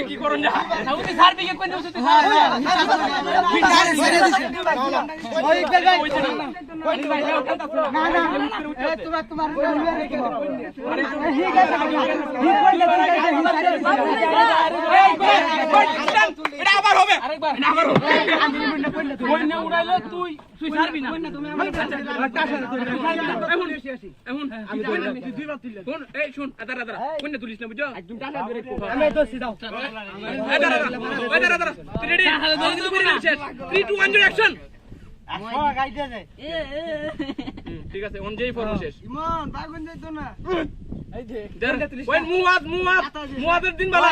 কি করুন তুই ছাড়বি না তুলিস না বুঝছো ঠিক আছে অনুযায়ী ফর্ম শেষ মুয়াদের দিন বেলা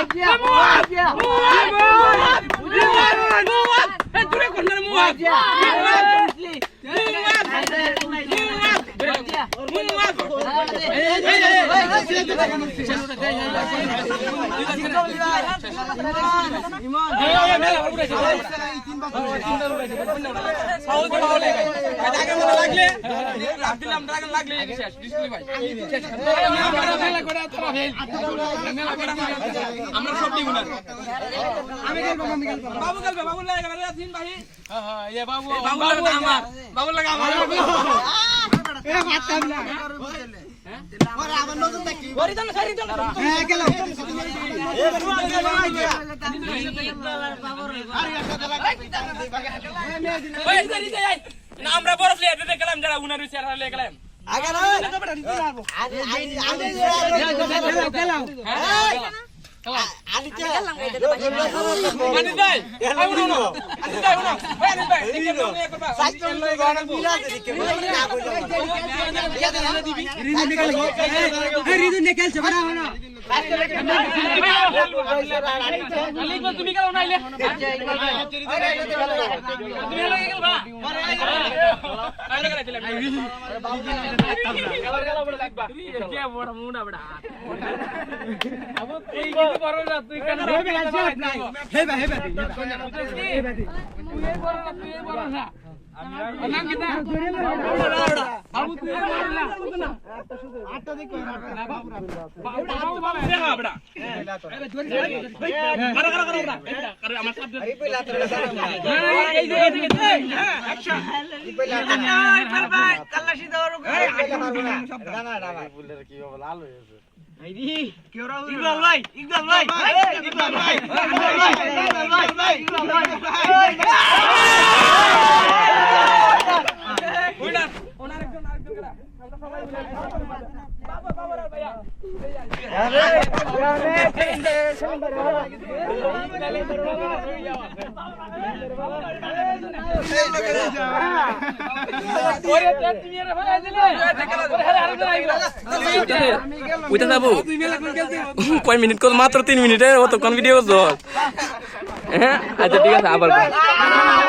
আমরা সব দিব না বাবু গেল বাবু লাগা দিন ভাই হ্যাঁ এ বাবু আমার বাবু লাগা আমার এ মারতাম না ওরে আমার নতুন দেখি ওরে দাও সারি দাও হ্যাঁ গেল আমরা বড় প্লেয়ার দিতে গেলাম যারা উনার চেহারা লে গেলাম আগে না তুমি কেন নাইলে ইকবাল ভাই ইকবাল ভাই ইকবাল ভাই কয় মিনিট মাত্র 3 মিনিটে অতক্ষণ ভিডিও আচ্ছা ঠিক আছে আবার